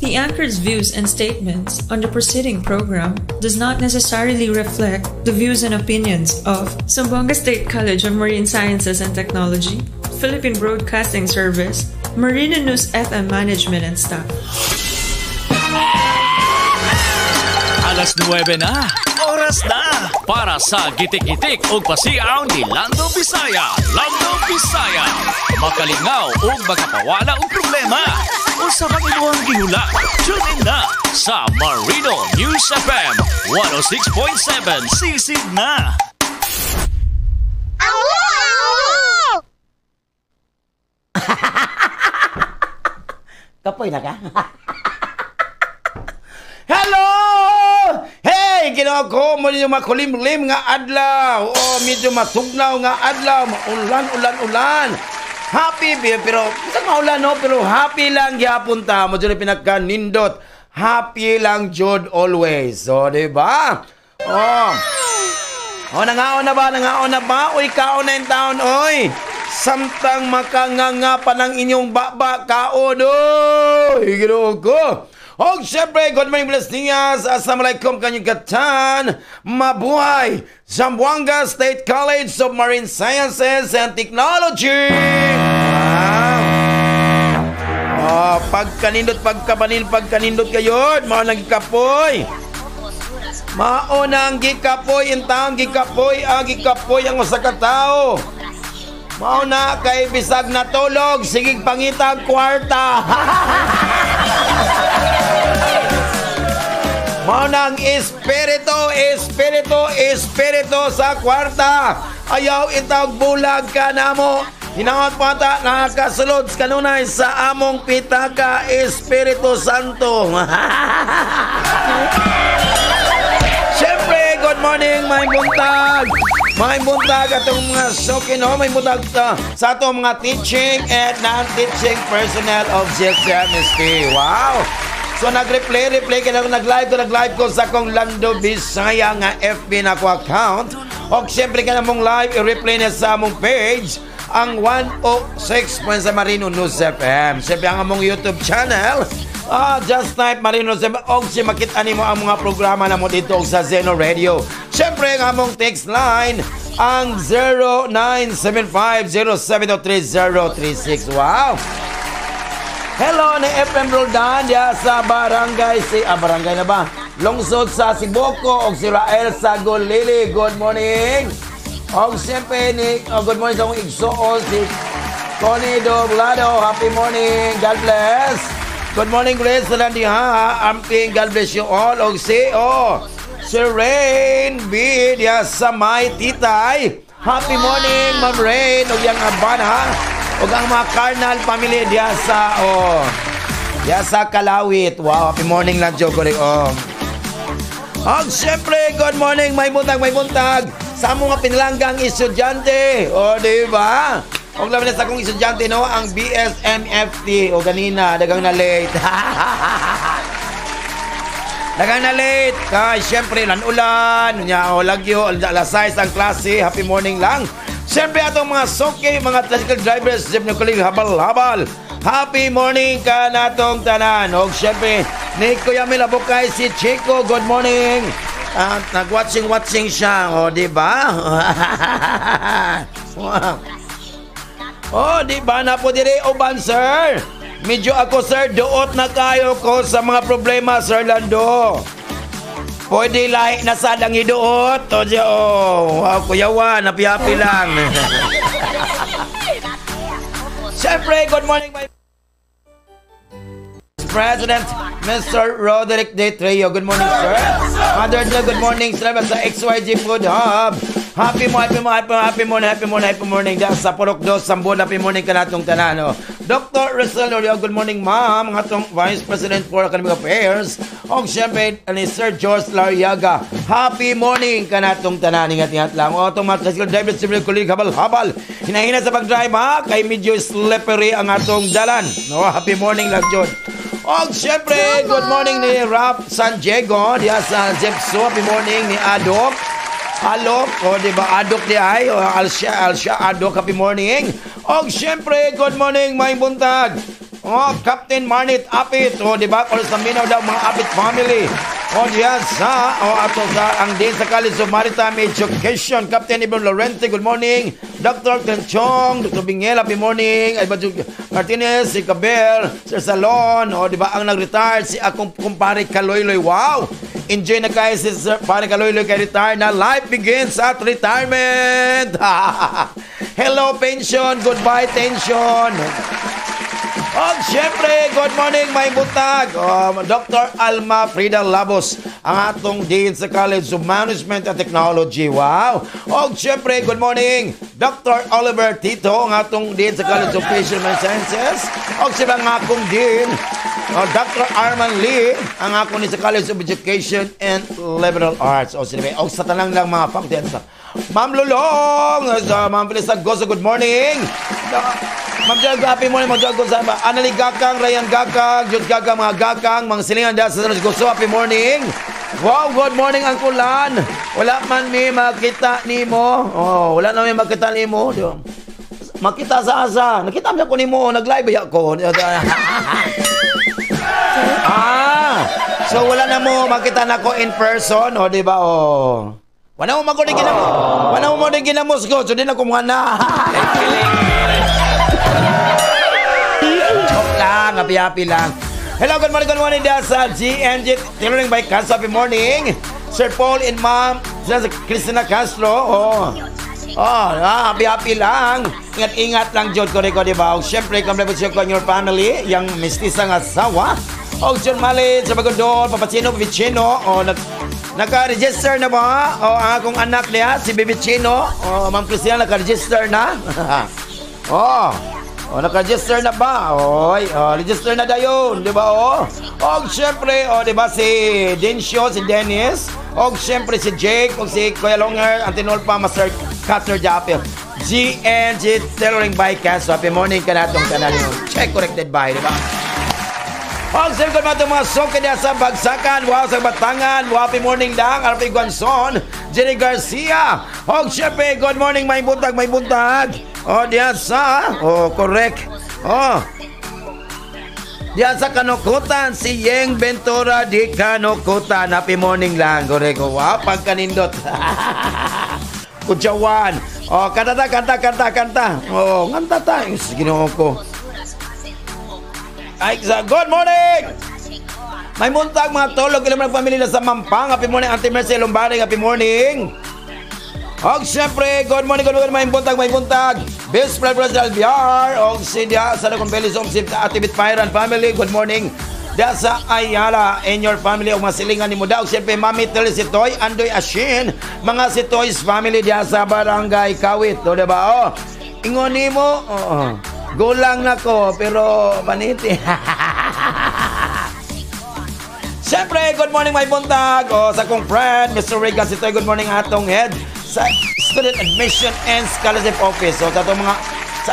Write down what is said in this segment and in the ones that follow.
The anchor's views and statements on the preceding program does not necessarily reflect the views and opinions of Zamboanga State College of Marine Sciences and Technology, Philippine Broadcasting Service, Marina News FM Management and staff. Alas 9 na, oras na para sa gitik-gitik o pasiaw ni Lando Bisaya. Lando Bisaya, makalingaw o magapawala o problema o sa pangiluang gihula. Tune in na sa Marino News FM 106.7 Sisig na. Kapoy na ka? Hello! Hey! Ginako mo yung makulimlim nga adlaw. O medyo matugnaw nga adlaw. Ulan. Happy, pero isang maulan, no? Pero happy lang gyapon ta. Mo dyan pinagkanindot. Happy lang jud always. So, diba? Nangaon na ba? Uy, kaon na yung taon, oy. Samtang makanganga pa ng inyong baba, kaon, oy. Ginako. O siyempre, good morning, blessings. Assalamualaikum kanyang katan. Mabuhay! Zamboanga State College of Marine Sciences and Technology. Pagkanindot kayo, mao nang gikapoy. Mao nang gikapoy, intang gikapoy ang usa ka tawo. Mao na kay bisag natulog, sigig pangitag kwarta. Mao nang espiritu sa kwarta. Ayaw itawag bulag ka namo. Hinaot pata nakakasulod kanunay sa among pitaka Espiritu Santo. Siyempre, good morning, may buntag. May buntag atong mga sokino, may buntag sa atong mga teaching and non-teaching personnel of GSMST. Wow! So nag-replay ka na nag-live ko sa akong Lando Bisaya nga FB na ko account. O siyempre ka na mong live, i-replay na sa among page ang 106 sa Marino News FM. Siyempre ang among YouTube channel, just type Marino News FM. O siya makita mo ang mga programa na mo dito sa Zeno Radio. Siyempre ang among text line, ang 0975-0703-036. Wow! Hello ni FM Roldan dia sa barangay barangay na ba? Lungsod sa Siboko og si Rael sa Golili. Good morning. Og siyempre ni good morning sa akong igsoon si Connie Doblado. Happy morning. God bless. Good morning Grace sa landiha. Amping God bless you all. Og si Rain B dia sa May Titay. Happy morning Ma'am Rain og yang abana. O ang mga Carnal family diya sa Kalawit. Wow, happy morning lang, Jokori. Og siyempre, good morning, may buntag. Sa mga pinalanggang estudyante. Diba? Og laban na sa akong estudyante, no? Ang BSMFT. O ganina, dagang na late. Dagang na late. Siyempre, lanulan. Lagyo, alas 6 ang klase. Happy morning lang. Siyempre atong mga soke, mga tricycle drivers, siyempre kuling habal-habal. Happy morning ka natong tanan. O siyempre, ni Kuya Milabukay si Chico, good morning. Nag-watching siya, diba? Diba na po dire, oban sir. Medyo ako sir, doot na kayo ko sa mga problema, Sir Lando. Pwede lahi na sadang iduot. Kuyawan, happy-happy lang. Siyempre, good morning, my President, Mr. Roderick De Trejo. Good morning, sir. Mother Jill, good morning. Salamat sa XYG Food Hub. Happy morning. Dahil sa Purok 2, Sambol, happy morning ka natong tanan. Dr. Rizal Lorio, good morning, ma'am. Ang atong Vice President for Academic Affairs. O siyempre, ni Sir George Lariaga. Happy morning ka natong tanan. Ingat-ingat lang. O itong mga tricycle drivers, siyempre, kulig habal-habal. Hinahina sa pag-drive, ha? Kay medyo slippery ang atong dalan. Happy morning lang, John. O siyempre, good morning ni Rap San Diego. Diya sa Jepso. Happy morning ni Adok. Alok, diba? Adok di ay. Alsya, Adok, happy morning. O siyempre, good morning, may buntag. Oh, Captain Marnit Apit. O, di ba? Oras na minaw daw mga Apit family. O, diyan sa, ato sa, ang din sa College of Maritime Education. Captain Ibon Lorente, good morning. Dr. Tenchong, Dr. Bingel, happy morning. Albadjug Martinez, si Cabel, Sir Salon. O, di ba? Ang nag-retire, si akong kumpare Kaloyloy. Wow! Enjoy na kayo si Sir Pare Kaloyloy kay retire na. Life begins at retirement. Hello, pension. Goodbye, tension. Oh, syempre, good morning, may butag. Dr. Alma Frida Labos, ang atong Dean sa College of Management and Technology. Wow. Oh, syempre, good morning, Dr. Oliver Tito, ang atong Dean sa College of Fisherman Sciences. Oh, syempre, ang akong Dean, Dr. Arman Lee, ang akong Dean sa College of Education and Liberal Arts. Oh, syempre, sa tanang lang mga faculties. Ma'am Lulong, Ma'am Felisa Gozo, good morning. Ma'am Jal, happy morning, Ma'am Jal Gozo. Anali Gakang, Ryan Gakang, Jud Gakang, mga Gakang, mga silingan dahil sa Gozo, happy morning. Wow, good morning, Ang Kulan. Wala man may makita ni mo. Oh, wala na may makita ni mo. Makita sa asa. Nakita mo ko ni mo, nag-live ya ko. So wala na mo makita na ko in person, o, di ba, oh. Wala mo magod ginamos. Wala mo magod ginamos ko. So din ako mga na. Joke lang. Happy lang. Hello, good morning sa GNG Tailoring by Castro. Happy morning. Sir Paul and Ma'am Cristina Castro. Happy lang. Ingat lang, Jod ko, diba? Siyempre, kamay po siya ko your family. Yang mistisang asawa. John Malin, sa Bagondon, Papacino, Vicino. Naka-register na ba? Ang akong anak niya, si Bibicino. Ma'am Christian, naka-register na? Naka-register na ba? Register na dayon, di ba? Siyempre, di ba si Dencio, si Dennis. Siyempre si Jake, si Kuya Longer, Antinolpa, Master Cutter Japil. GNG Tailoring by Castro. Happy morning ka na itong kanal yun. Check corrected by, di ba? Sir, kung natin mga soke niya sa Bagsakan, wow, sa Batangan, happy morning lang, Arpi Guanzon, Jenny Garcia. Siyempre, good morning, may buntag. Diyan sa, correct. Diyan sa Kanukutan, si Yeng Ventura di Kanukutan, happy morning lang, correct. Wow, pagkanindot. Kutsawan. Kanta. Nganta tayo, ginoo ko. Good morning! May muntag mga tolog ilang mga pamilya na sa Mampang. Happy morning, Auntie Mercy Lombarding. Happy morning! Siyempre, good morning, may buntag. Best friend President Albiar. Si Dia sa Nakonbelis si Ate Bitpairan family. Good morning. Dia sa Ayala and your family o masilingan ni mo daw. Siyempre, Mami Tel si Toy, Andoy Ashin. Mga si Toy's family dia sa Barangay Kawit. O, diba? Ingon ni mo, gulang na ko, pero paniti. Siyempre, good morning, may buntag. Sa kong friend, Mr. Regan Sitoy, good morning atong head sa Student Admission and Scholarship Office. So, sa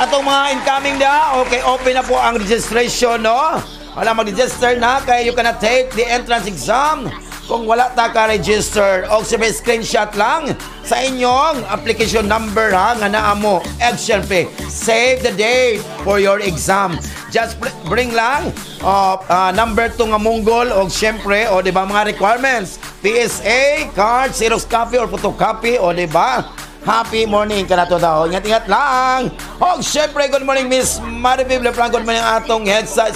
atong mga incoming na, okay, open na po ang registration, no? Wala mag-register na, kaya you cannot take the entrance exam kung wala ta ka-register. O sabi, screenshot lang sa inyong application number, ha, nga naa mo. Siyempre, save the date for your exam. Just bring lang number 2 nga munggol o siyempre, o diba, mga requirements. PSA, card, Xerox copy or photocopy, o diba? Happy morning ka na to daw. Ingat-ingat lang. Siyempre, good morning, Miss Maribel Franco. Good morning atong head sa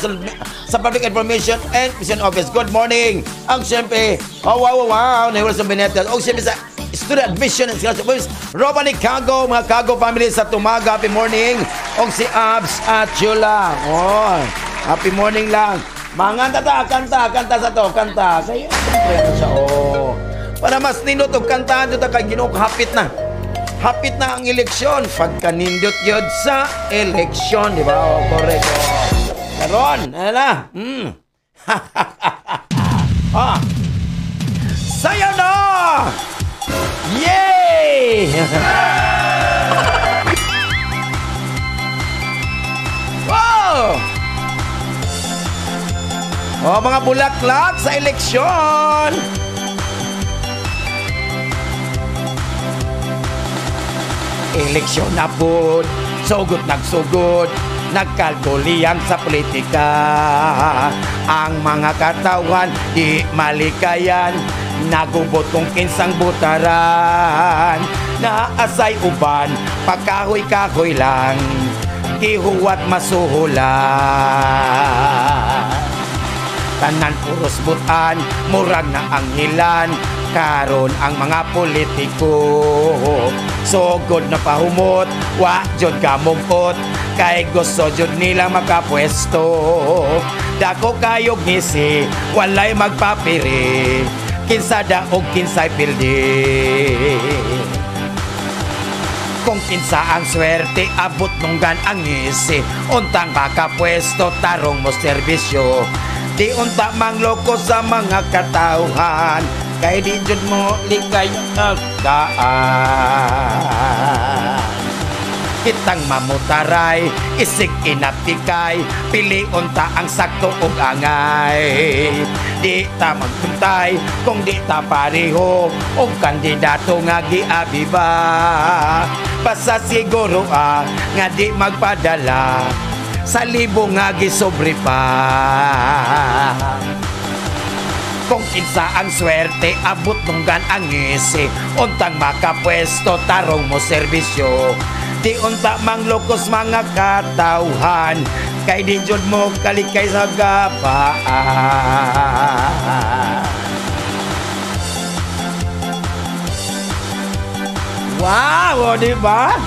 Public Information and Vision Office. Good morning. Siyempre, wow. Nahiwala sa Benetel. Siyempre sa Student Admission and Scholarship Office. Robani Cago, mga Cago family sa Tumaga. Happy morning. Si Abs at Chula. Happy morning lang. Mga kanta sa to. Kanta. Kaya, siyempre, siya. Para mas nindot o kantahan dito kay Ginoo, hapit na. Hapit na ang eleksyon. Pagkanindot yun sa eleksyon. Di ba? Correct. Karon, ano na? Sayo na! Yay! Wow! Mga bulaklak sa eleksyon. Eleksyon na po. Sugod nagsugod. nagkalkuliyang sa politika. Ang mga katawan di malikayan, nagubot kung kinsang butaran. Naasay uban, pagkahoy-kahoy lang, gihuwat masuhulan. Tanan puros butan, murag na ang hilan, karon ang mga politiko. Sugod na pahumot, wa jud kamugpot, kay gusto jud nila makapwesto. Dako kayog ngisi, walay magpapiri, kinsa daog kinsay pildi. Kung kinsa ang swerte, abot nunggan ang ngisi, untang makapwesto, tarong mo serbisyo. Di unta mangloko sa mga katauhan, kay di jud mo likay agdaan. Kitang mamutaray, isig inaptikay, pili unta ang sakto ug angay. Di ta magpuntay kung di ta pareho og kandidato nga giabiba. Basta siguro nga di magpadala sa libo nga gisobre pa. Kung kinsa ang swerte, abot nunggan ang ngisi, untang makapwesto, tarong mo serbisyo. Di unta manglokos mga katauhan, kay di jud mo kalikay sa gapaan. Wow, di ba?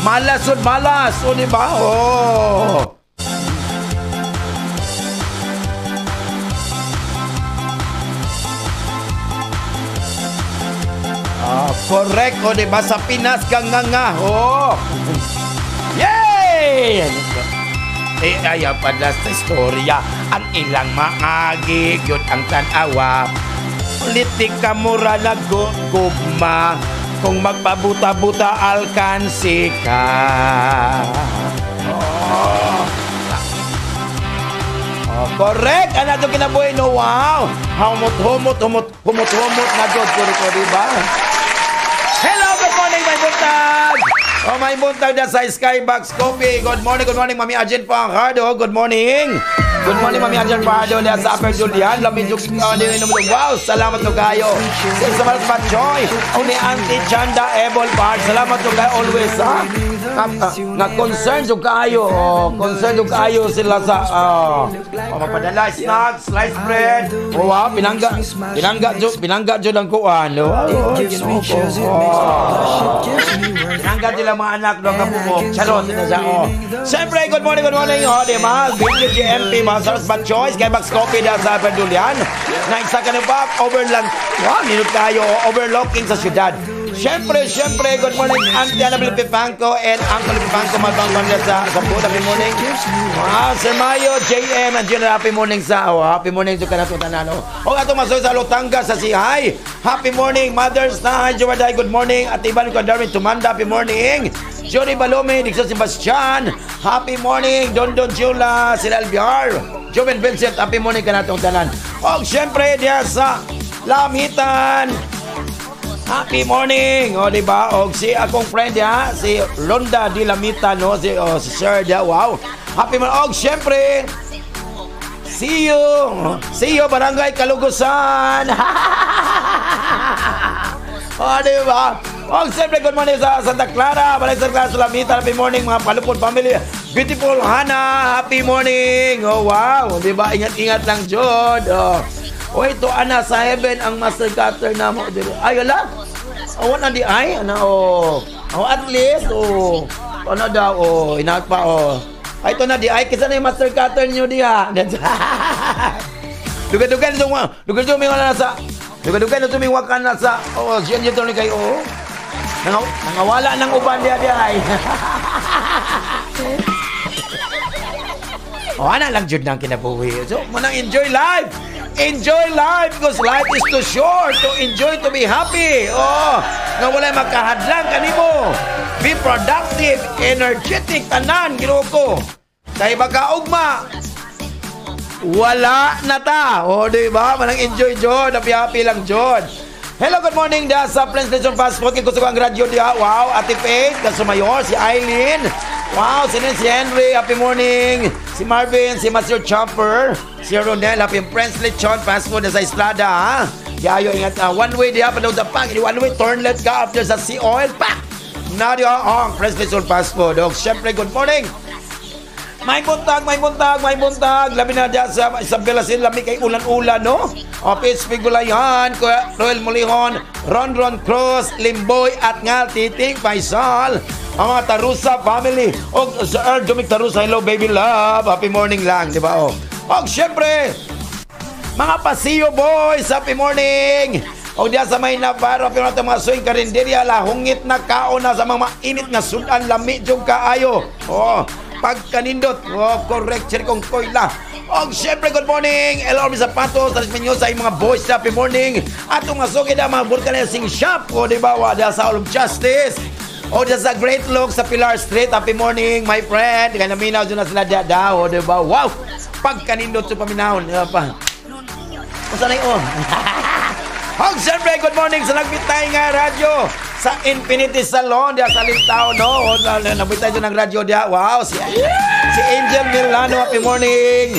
Malas, malas, o di ba? Oh. Correct, o di ba? Sa Pinas kang nga, oh. Yay! Ayaw pala sa istorya, ang ilang maagi, yun ang tanawa. Politika mura na gugma, kung magpabuta-buta alkansi ka. Correct! Ano ito kinabuhay? No, wow! Humot na dod ko rito, diba? Hello! Good morning, my buntag! Oh, my buntag na sa Skybox Coffee. Good morning, Mami Arjen Fajardo. Good morning! Good morning, Mami Arjen Fajardo. Lihat sa Upper Julian. Wow! Salamat to kayo. Sa Malas Batchoy. Uni Auntie Chanda Ebol Bar. Salamat to kayo always, ha? Nag-concern to kayo. Concern to kayo sila sa mapadala, snacks, sliced bread. Oh, wow, pinangga dyan ang kuwan. Pinangga dyan ang mga anak ng kapupok. Charot, ito siya. Siyempre, good morning. Di ba? Vintage GMP, Malas Batchoy. Skybox Coffee na sa Perdulian. Na isa ka na ba? Minute kayo. Overlooking sa syudad. Siyempre, good morning, Auntie Annabelle Pipanco and Uncle Pipanco, matangkang sa good happy morning. Sir Mayo, JM, and General, happy morning sa, happy morning to kanatutan, o ato masoy sa Lotanga sa Sihay. Happy morning, Mother's Day, Jowaday, good morning, at Iban ko Darwin Tumanda, happy morning. Johnny Balome, Dixon Sebastian, happy morning, Don Jula, Sila Albiar, Joven Vincent, happy morning kanatong tanan. O siyempre, diya sa Lamitan, happy morning! O, diba? O, si akong friend, ha? Si Londa Di Lamita, no? Si Sir, ha? Wow! Happy morning! O, siyempre, see you, Barangay Kalugusan! O, diba? O, siyempre, good morning sa Santa Clara, Balay Santa Clara sa Lamita. Happy morning, mga Palupod family. Beautiful Hana, happy morning! O, wow! Diba? Ingat-ingat lang, Jod. O, ito, ana, sa heaven, ang master cutter na mo. Ay, wala? O, na di ay? Ano, at least, ano daw, inaat pa, Ay, ito na di ay, kisa na yung master cutter nyo di, ha? Dugan-dugan na tumiwakan na sa, siyan dito ni kayo, nangawala ng uban di ay. Ana lang jud nang kinabuhi. So, manang enjoy life. Enjoy life because life is too short to enjoy, to be happy. Nga walay makahadlang kanimo. Be productive, energetic, tanan, ginoo. Kay baka-ugma, wala na ta. Diba? Manang enjoy, Jod. Happy lang, Jod. Hello, good morning da sa Prince Lechon Passport. Kaya gusto ko ang radyo dia. Wow, Ate Faith, Kasumayor, si Eileen. Wow, si Henry, happy morning. Si Marvin, si Master Chopper, si Ronel, happy Prince Lechon Passport sa Estrada, ha? Yayo, ingat, one way dia, panood na pang, one way, turn left ka after sa sea oil, pa! Nadio, Prince Lechon Passport. O, syempre, good morning. May buntag. Labi na dyan sa Isabela sila, lami kay ulan-ulan, no? O, Pitch Pigulayan, Kuya Roel Molihon, Ron Cruz, Limboy, at nga Titing Faisal, ang mga Tarusa family. O, sa Earl Dumik Tarusa, hello baby love, happy morning lang, di ba? O, syempre, mga Pasiyo boys, happy morning. O, diyan sa may Navarro, pero natin mga swing karinderya, lahungit na kao na sa mga mainit nga sudan, lami diyong kaayo. O, pagkanindot. Correct, sir kong koila. Siyempre, good morning. Elorbi Zapatos, Taris Menyosa, yung mga boys, happy morning. At mga suki na mga vulcanizing shop. Diba, diyan sa All of Justice. Diyan sa Great Look, sa Pilar Street, happy morning, my friend. Kaya naminaw dyan na sila daw, diba? Wow! Pagkanindot sa paminahon. Diba pa? Kung saan yung siyempre, good morning sa nagbitay nga radyo sa Infinity Salon diya sa Lintao, no? Nabitay dyan ng radyo diya. Wow, si Angel Milano, happy morning.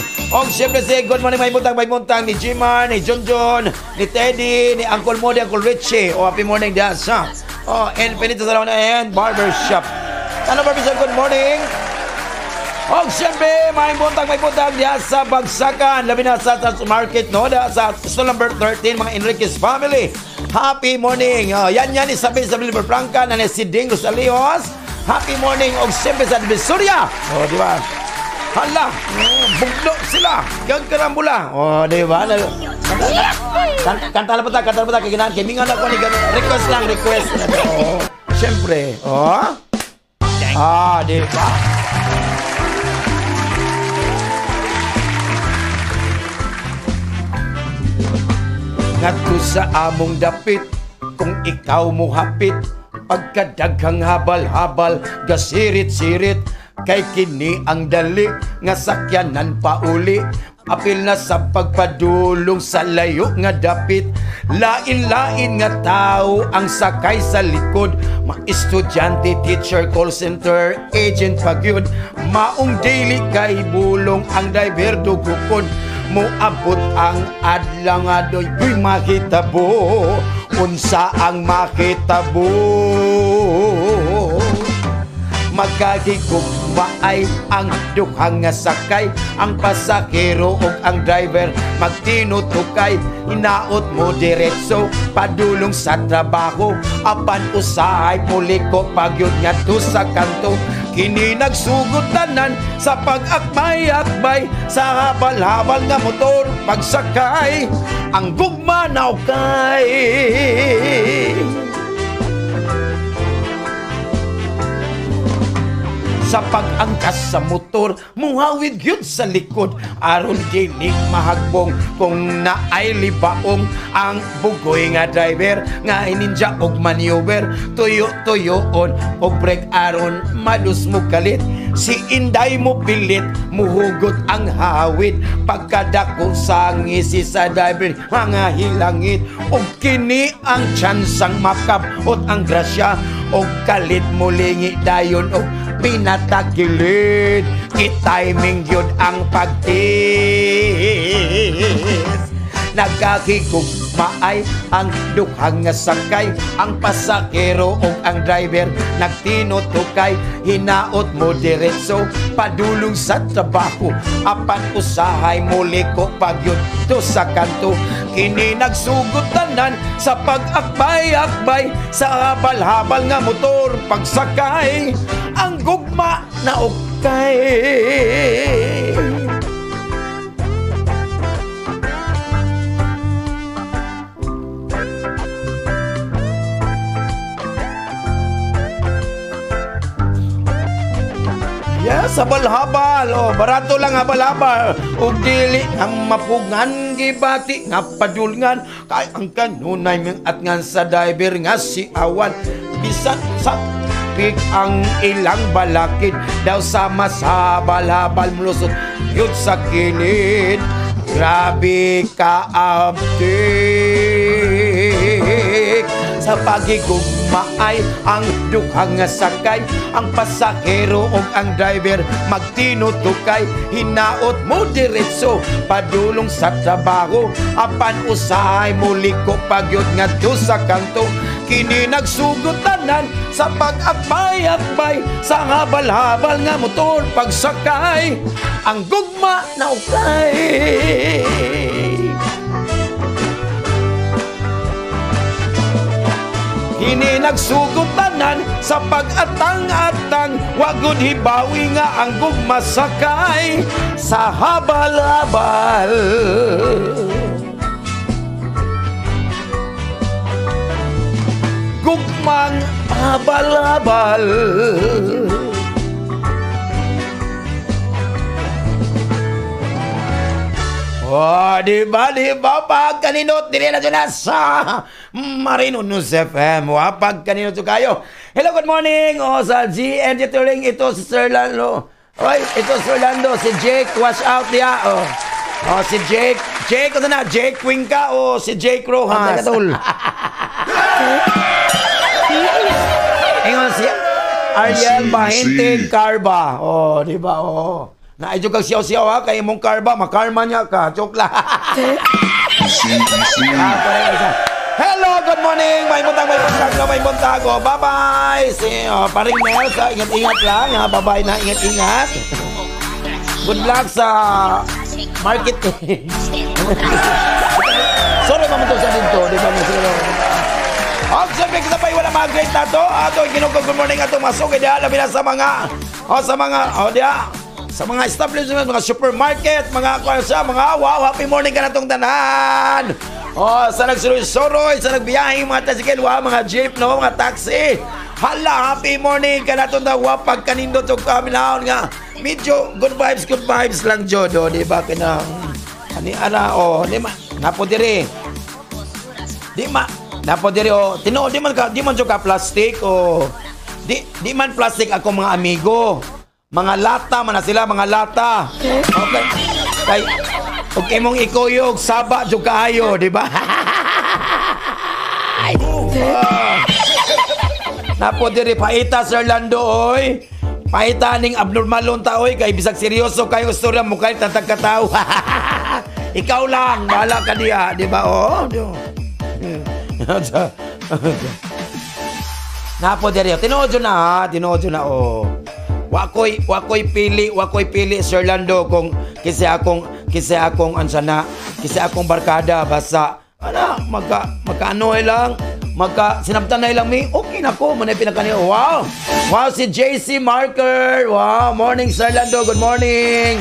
Siyempre si good morning, may buntang ni Jimar, ni John, ni Teddy, ni Uncle Modi, Uncle Richie. Happy morning diya sa Infinity Salon and Barbershop. Ano Barbershop, good morning. Siyempre, may buntag diya sa Bagsakan, labi na sa market, no? Diya sa store number 13, mga Enriquez family. Happy morning. Yan, Isabel Franca, na si Dingo Salios. Happy morning. Siyempre sa Divisoria. Di ba? Hala, bugdo sila. Gagkarambula. Di ba? Kanta na ba ta? Kaya mingan ako ni gano'n. Request lang. Siyempre. Di ba? Ngadto sa among dapit, kung ikaw mo hapit, pagkadaghang habal-habal, gasirit-sirit, kay kini ang dali, nga sakyanan pauli, apil na sa pagpadulong sa layo nga dapit, lain-lain nga tao ang sakay sa likod, ma-estudyante, teacher, call center, agent pagyud, maong daily kay bulong ang driver dugukod, mo abot ang adlang adoy kuy makitabo unsa ang makitabo magkagigugmaay ang dukhang nga sakay ang pasahero ug ang driver magtinutukay hinaot mo diretso padulong sa trabaho apan usahay puliko pagyud ngadto sa kanto kini nagsugotanan sa pag-akbay-akbay sa habal-habal nga motor pagsakay ang gugma naukay sa pag-angkas sa motor muhawid yun sa likod aron dinig mahagbong kung naay libaong ang bugoy nga driver nga ininja og maneuver tuyo-tuyoon og brake aron malus mo kalit si inday mo pilit muhugot ang hawid pagkadako sa ngisi sa driver mga hilangit og kini ang tsansang makabot ang grasya og kalit mulingi dayon og pinatagilid i-timing yun ang pagtis nagkakigugmaay ang dukhang nga sakay ang pasakero ug ang driver nagtinutukay hinaot mo diretso padulong sa trabaho apan usahay muli ko pagyud to sa kanto kini nagsugutanan sa pag-akbay-akbay sa habal-habal nga motor pagsakay ang gugma na ukay Yes, habal-habal. Barato lang habal-habal. Ug dili ang mapugngan gibati nga padulngan kay ang kanunay at ngan sa driver nga si Awan bisan sa pig ang ilang balakid daw sama sa habal-habal mulusot yun sa kilid. Grabe ka update. sa pagigugma ay ang duhang nga sakay, ang pasahero ug ang driver magtinutukay, hinaot mo diretso padulong sa trabaho, apan usahay muli ko pagyod ngadto sa kanto, kini nagsugutanan sa pag-akbay-akbay sa habal-habal nga motor pagsakay, ang gugma na ukay. Kini nagsugutanan sa pag-atang-atang, wagod hibawi nga ang gugma sakay sa habal-habal. Gugmang habal-habal. Oh, di ba pag kaninot dili na dyan sa Marino News FM. Pag kaninot kayo. Hello, good morning. Sa GNG Turing, ito si Sir Lando. Oy, ito si Sir Lando, si Jake, watch out niya. Si Jake. Jake, ano na? Jake Quinca o si Jake Rojas? Ingon si Ariel Bahintig Carba. Di ba? Naidyo kang siyaw-siyaw ha, kay mong karba, makarma niya ka, joke lang. Hello, good morning, may buntag, bye-bye. Si paring Mel, ingat-ingat lang, ha? Bye-bye na, ingat-ingat. Good luck sa marketing. Sorry naman to sa dito, di ba mo sila? Sabi kita pa wala mga great na to. Good morning, ato masok, labi na sa mga establishment, mga supermarket, mga happy morning ka na itong tanan. Sa nagsuroy-suroy, sa nagbiyahe, mga tasikil, mga jeep, no, mga taxi. Hala, happy morning ka na itong pag kanindot o kaminahon nga. Medyo good vibes lang, Jodo, di ba? Di man ka plastic, di man plastic ako mga amigo. Mga lata man na sila, mga lata. Okay. Okay mong ikuyog, saba, jug kaayo, di ba? Napo diri paita, Sir Lando, oy. Paita ning abnormalon ta, oy. Kay bisag seryoso kayo istorya mo kay tatag katao. Ikaw lang, bahala ka diya, di ba? Napo diri, tinodyo na, Wakoy pili Sir Lando kung kisi akong barkada basta sinabtan na lang mi, okay na ko manay pinakaniyo. Wow, si JC Marker. Wow, morning Sir Lando, good morning.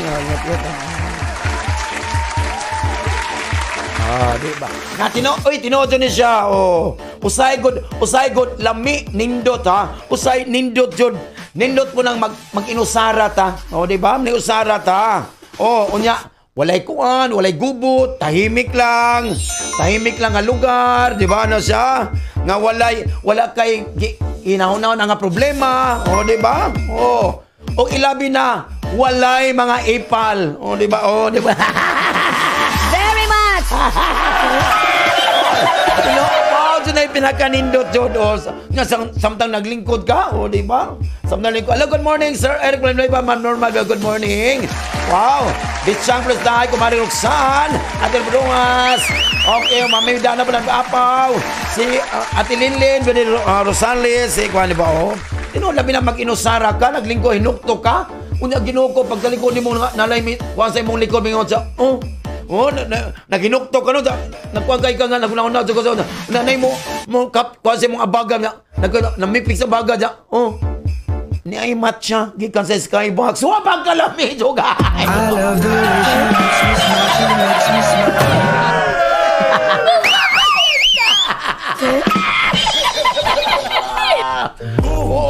Diba? Tinodyo ni siya. Usay good lami nindot ha. Usay nindot jud. Nindot po nang mag-inusara ta. Di ba? May usara ta. Unya, walay kuan, walay gubot, tahimik lang nga lugar, di ba? Ano siya? Nga wala kay inahunaw nga problema. Di ba? O ilabi na, walay mga ipal. Di ba? Di ba? Very much! Dito na pinakanindot, Jod. Samtang naglingkod ka, di ba? Samtang lingkod. Hello, good morning, Sir Eric Lemleba, man normal, good morning. Wow, Bitsang plus dahay, Kumari Roxanne, Ate Brungas. Okay, Mami Dana pa nag-apaw. Si Ate Linlin, Rosales, si Kwan, di ba? Labi na mag-inusara ka, naglingkod, hinukto ka. Unya ginuko, pagkalikod ni mo, nalay, kuwan sa imong likod, mingon sa, naginukto ka no, nagkuwagay ka nga, nagunahon na, nanay mo, kasi mong abaga, namipik sa baga, ni ay matcha, gikan sa skybox, wapag kalami, juga. I love the way she makes me smile,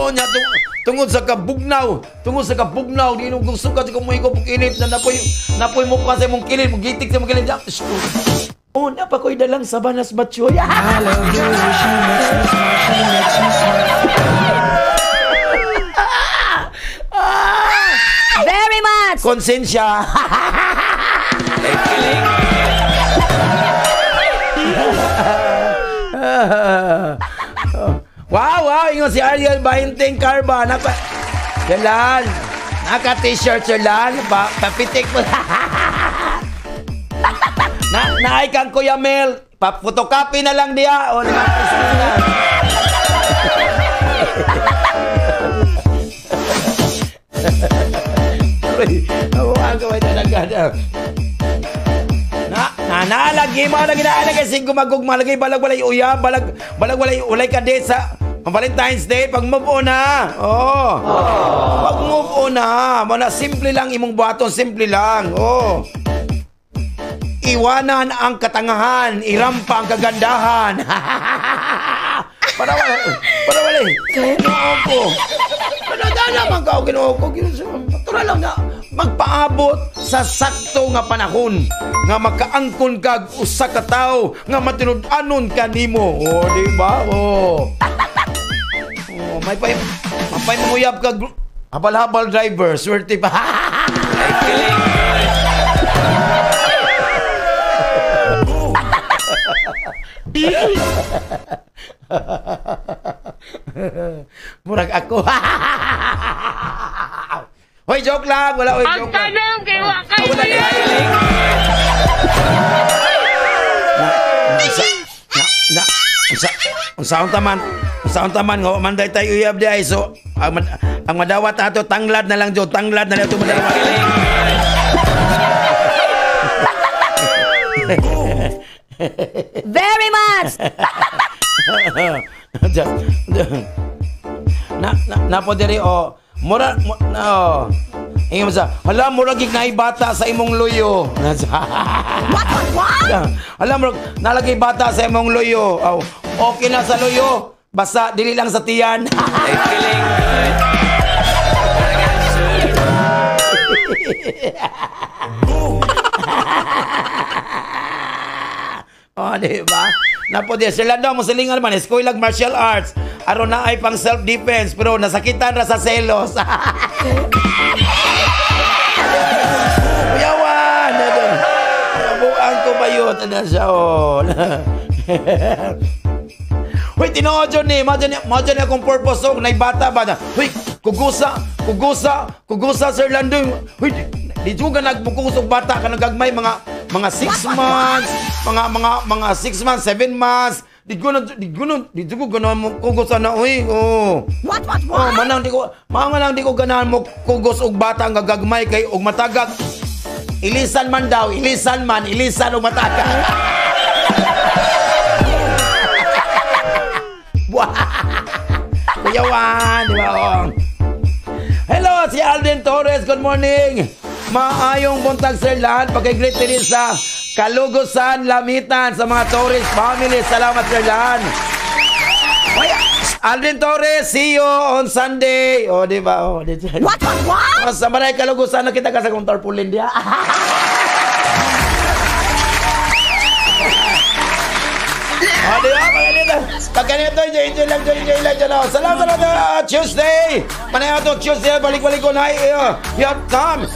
nya, tungod sa kabugnaw, di nung gusto ka, kung mo ikaw na napoy mo kasi mong kilid, mong gitik sa mong kilid, napa ko'y dalang sa Banas Batchoy. I love the way she makes me smile. Very much! Konsensya. Wow, ingon si Ariel Bahinting Carba. Jalan. Naka-t-shirt Jalan. Papitik mo. Naay kang Kuya Mel. Photocopy na lang diya. O, nalagi mo na ginaan kasi gumagugma lagi balag walay uyab balag walay ulay ka di sa Valentine's Day pag move on na. Pag move on na, mo na simple lang imong buhaton, simple lang. Iwanan ang katangahan, irampa ang kagandahan. Para wala. Kinuha ko. Panada naman ka, kinuha ko. Tura lang na. Magpaabot sa sakto nga panahon nga makaangkon kag usa ka tawo nga matinud-anon kanimo. Di ba? May manguyab kag habal-habal driver, swerte pa. Murag ako. Hoy, joke lang. Wala, hoy, joke lang. Ang tanong, kiwa kayo Ang saon taman nga manday tayo uyab di ay so ang madawat ato tanglad na lang jo tanglad na lang to madawat. Very much. Na po diri mura ingon sa hala mura gig naay bata sa imong luyo. What? Hala mura nalagay bata sa imong luyo. Okay na sa luyo. Basta dili lang sa tiyan. Diba? Napo di sila daw mo silingan man eskwela martial arts. Aron na ay pang self-defense pero nasakitan ra sa selos. Yawan. Nabuang ko bayot na siya. Hoy, tinood yun eh. Madyan akong purpose na bata ba na. Hoy, kugusa, Sir Lando. Hoy, di juga nagbukusog bata ka nagagmay mga 6 months, mga 6 months, 7 months. Di ko ganahan mo kugos na, uy. What? Manang di ko ganahan mo kugos og bata nga gagmay kay og matagag. Ilisan man ilisan og matagag. Kuyawan, di ba? Hello, si Alden Torres. Good morning. Maayong buntag Sir Lan. Pagkigreet din sa Kalugusan, Lamitan sa mga Torres family. Salamat Sir Lan. Alden Torres, see you on Sunday. Di ba? What? Sa Maray Kalugusan, nakita ka sa kong tarpaulin dia. Di ba? Pagkanito, enjoy lang. Salamat na Tuesday. Manaya ito Tuesday, balik-balik ko na. You have time.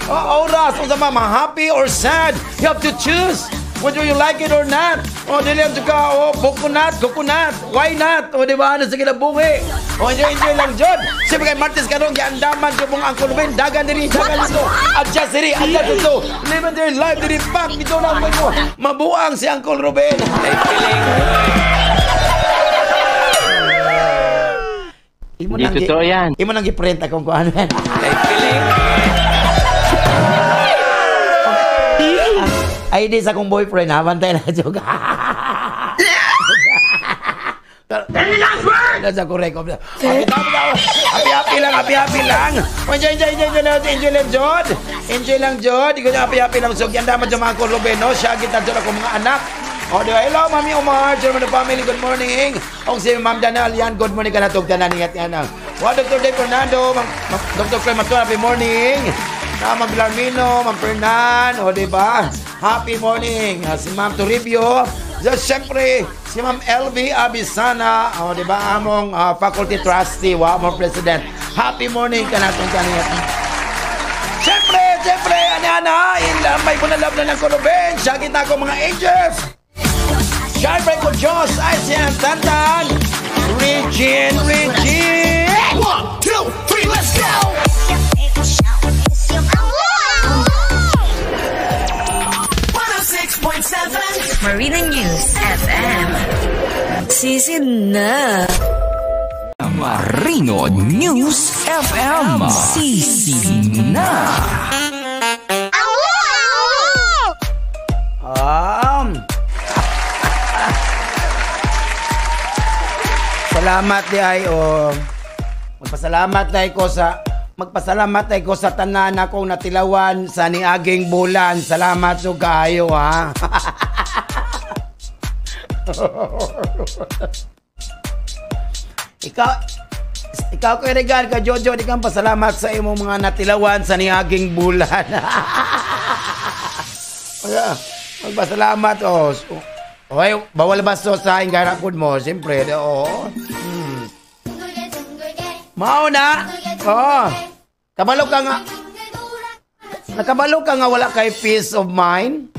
Oras, kung sama, happy or sad. You have to choose whether you like it or not. Dili ang ka, coconut. Why not? Di ba? Ano sa kinabuhi? Enjoy lang, Jod. Siyempre kay Martis Karong, giandaman ko mong Uncle Ben. Dagan dito. Adjust dito. Living their life dito. Back dito na mo. Mabuang si Uncle Ruben. Hindi totoo yan. Imo nang giprint akong kuhan. ID sa akong boyfriend, bantay na joke. Nasa ko record. Happy lang. Enjoy lang, Jod. Ikaw na happy lang. So, yan dapat yung mga Colobeno. Siya, kita dyan ako mga anak. Di ba? Hello, Mami Omar. German family, good morning. Si Ma'am Danal, yan, good morning ka na. Tugtan na niya. Dr. Dave Fernando, Dr. Clem Matua, happy morning. Ma'am Blarmino, Ma'am Fernan, di ba? Happy morning. Si Ma'am Toribio. Siyempre, si Ma'am LV Abisana, di ba? Among faculty trustee, among president. Happy morning ka na itong kanina. Siyempre, ana, may bunalab na ng Coloben. Siya kita ko mga angels. Siyempre ko Diyos ay siyang tantan. Regine. 1, 2, 3, let's go! Marina News FM. Sisid na. Marino News FM. Sisid na. Salamat di ay magpasalamat ay ko sa tanan akong natilawan sa niaging bulan. Salamat so kaayo ha. Ikaw ko regal ka Jojo, di kang pasalamat sa imong mga natilawan sa niaging bulan. Magpasalamat Oy, bawal bastos sa garapod mo, siyempre. Mao na. Kabalo ka nga. Nakabalo ka nga wala kay peace of mind?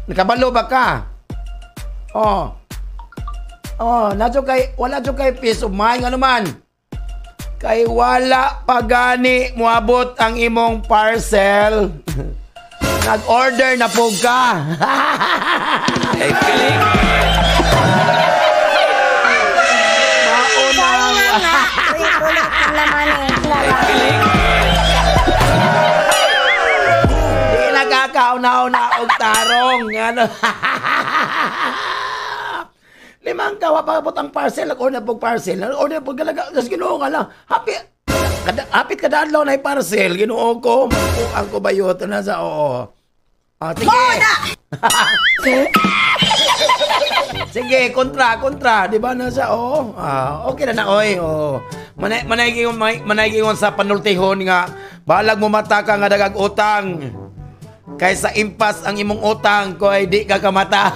Nakabalo ba ka? Wala kay peace of mind ano man. Kay wala pa gani moabot ang imong parcel. Nag-order na po ka. Ay, galing. Di nagkakauna-una og tarong. Limang kawa pa ang parcel. Nag-order po parcel. Nag-order po galaga. Tapos ginoo ka lang. Hapit ka dadlaw na yung parcel. Ginoo ko. Ang ko ba yun? Na sa sige. Sige, kontra. Di ba na sa okay na oy. Manay gingon sa panultihon nga balag mo mata ka nga dagag utang. Kaysa impas ang imong utang ko ay di ka kamata.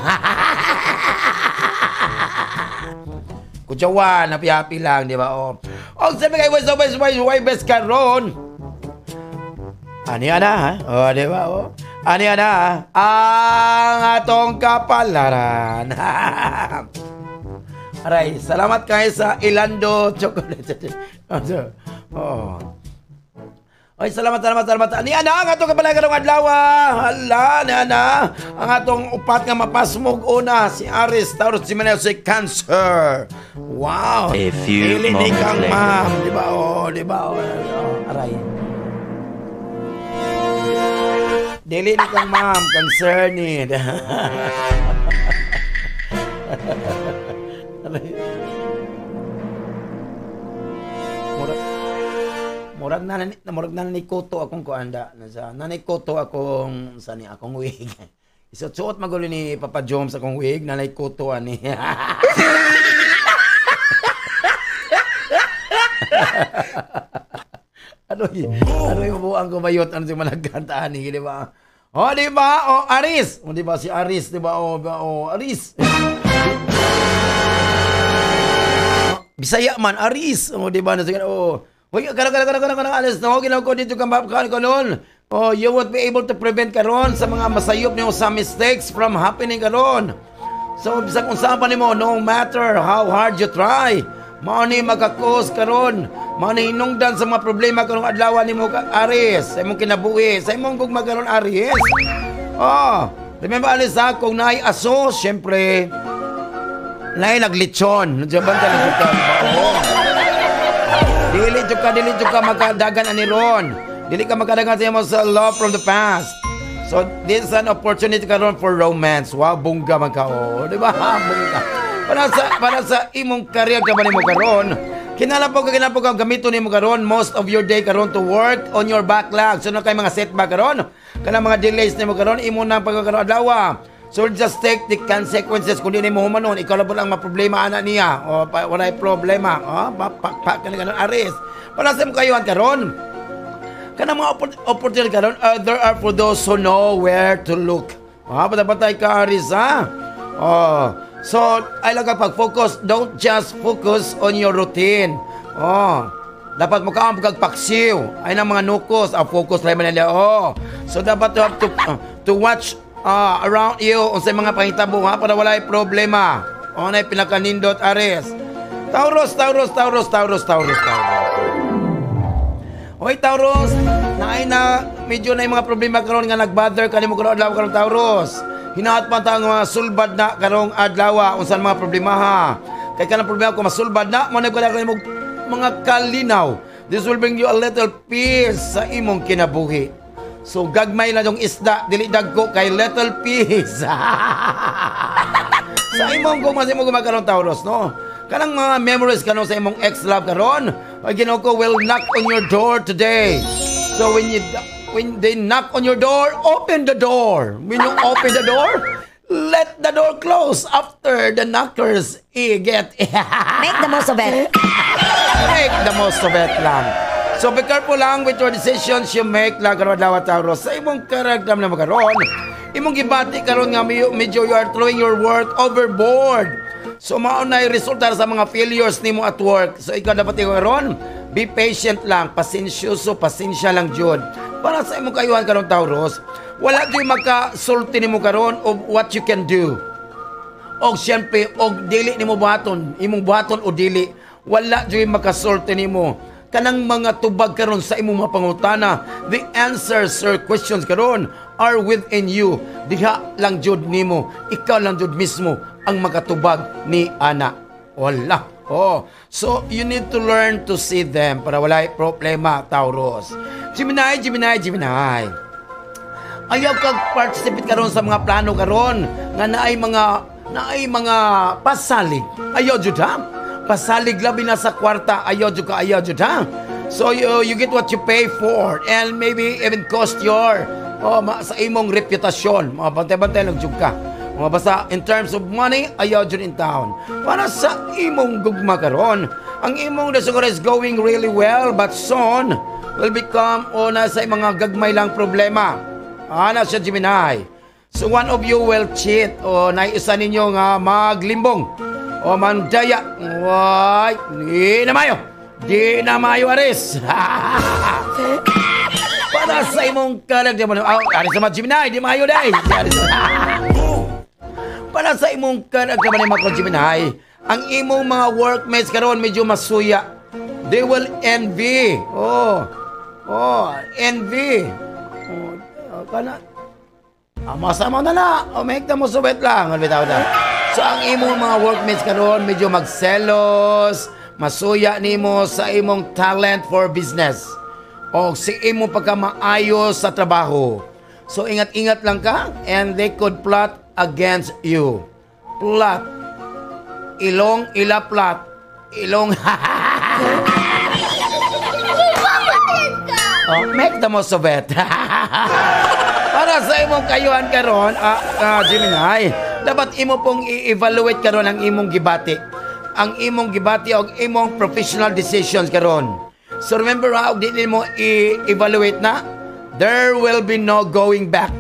Kutsawan, napi-happy lang, di ba? Sabi kayo, why best karon? Ani ana, ha? Di ba? Ani ana, ang atong kapalaran. Aray, salamat kayo sa Ilando Chocolate. Ay, salamat. Ani ana, ang atong kapalaran ng adlaw. Hala, ni ana. Ang atong upat nga mapasmog una, si Aris, Taurus, Jimenez, si Cancer. Wow. A few moments later. Ma'am, di ba? Aray. Dili ni kang ma'am, Cancer ni. Murag na ni Koto akong kuanda nanay Koto akong sani akong wig. Isuot magulo ni Papa Joms akong wig nanay Koto ani. Ano yung buang kumayot ano si malagkantaan ni, di ba? Di ba? Aris. Di ba si Aris, di ba? Aris. Bisaya man, Aris. Di ba? Hoy, kana alis na ho, ginaw ko dito ka kanon. You won't be able to prevent karon sa mga masayop niyo sa mistakes from happening karon. So, bisag kung saan pa nimo, no matter how hard you try, mao ni magakos karon, mao ni hinungdan sa mga problema karong adlaw nimo Aris, sa imong kinabuhi, sa imong gugma karon Aris. Remember alis kung naay aso, syempre naay naglitsyon. Diyan ba talaga? Dili ka makadagan ani ron. Dili ka makadagan sa love from the past. So this is an opportunity karon for romance. Wow, bungga man ka di ba? Bungga. Para sa imong career ka ba nimo karon? Kinalapo ka gamiton nimo karon most of your day karon to work on your backlog. So na kay mga setback karon, kana mga delays nimo karon imo na pagkaron adlaw. So just take the consequences kung di mo humanon, ikaw lang maproblema ana niya. Walay problema. Pakpak ka na Aris. Para sa kayo karon. Kana mga opportunity karon, there are for those who know where to look. Patay ka Aris ha. So ay lang pag-focus, don't just focus on your routine. Dapat mo ka pagpaksiw. Ay nang mga nukos, focus lang man nila. So dapat to watch around you o sa mga pangitabo para wala problema. Nay pinakanindot Aris. Taurus. Hoy, Taurus, medyo na yung mga problema karon nga nag-bother kanimo karon adlaw karon Taurus. Hinaot pa ta nga sulbad na karong adlaw unsan mga problema ha. Kay kanang problema ko masulbad na mo na mga kalinaw. This will bring you a little peace sa imong kinabuhi. So gagmay na yung isda dili dagko kay little peace. Sa imong gumakaron Taurus, no? Kanang mga memories kanon sa imong ex-love karon, pag Ginoo ko will knock on your door today. So when they knock on your door, open the door. When you open the door, let the door close after the knockers get. Make the most of it. Make the most of it lang. So be careful lang with your decisions you make lang karon daw Taurus. Sa imong karakter na makaron, imong gibati karon nga medyo you are throwing your work overboard. So mao na resulta sa mga failures nimo at work. So ikaw dapat karon, be patient lang, pasensya lang jud. Para sa imong kayuhan karon Taurus, wala jud makasulti nimo karon of what you can do. Og siyempre, og dili nimo buhaton, imong buhaton o dili, wala jud makasulti nimo. Kanang mga tubag karon sa imong mga pangutana, the answers or questions karon are within you. Diha lang jud nimo, ikaw lang jud mismo ang makatubag ni ana. Wala. Oh, so you need to learn to see them para wala problema, Taurus. Gemini. Ayaw kang participate karon sa mga plano karon nga naay mga pasalig. Ayaw jud ha. Pasalig labi na sa kwarta. Ayaw jud ha. So you get what you pay for and maybe even cost your sa imong reputasyon. Mga bantay-bantay lang jud ka. Mga basta in terms of money, ayaw jud in town. Para sa imong gugma karon, ang imong siguro is going really well but soon will become na sa mga gagmay lang problema. Ana siya Gemini. So one of you will cheat o naiisa ninyo nga maglimbong o mandaya. Why? Di na mayo Aris. Para sa imong karakter mo. Aris sa Gemini, di mayo day. Para sa imong karakter mo mga Gemini, ang imong mga workmates karon medyo masuya. They will envy. Envy. Masama na. Make the most of it lang. So ang imong mga workmates karon medyo magselos, masuya nimo sa imong talent for business. O si imong pagkamaayos sa trabaho. So ingat-ingat lang ka and they could plot against you. Plot. Plot. Make the most of it. Para sa imong kayuhan karon, Gemini, dapat imo pong i-evaluate karon ang imong gibati. Ang imong gibati og imong professional decisions karon. So remember how di mo i-evaluate na, there will be no going back.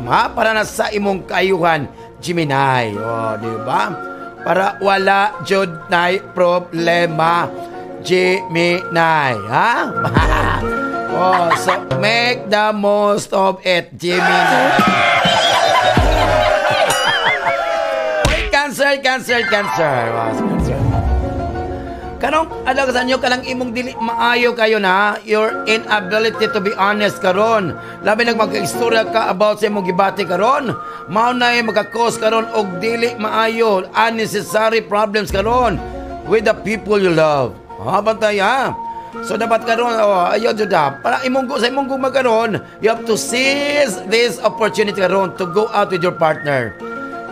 Para na sa imong kayuhan, Gemini. Di ba? Para wala jud nay problema, Gemini, ha? So make the most of it, Gemini. Cancer. Kanong alam sa inyo kanang imong dili maayo kayo na your inability to be honest karon. Labi nagmag-istorya ka about sa imong gibati karon, mao na magka-cause karon og dili maayo unnecessary problems karon with the people you love. Bantay ha. So dapat karon ayo jud para sa imong gumagaron, you have to seize this opportunity karon to go out with your partner.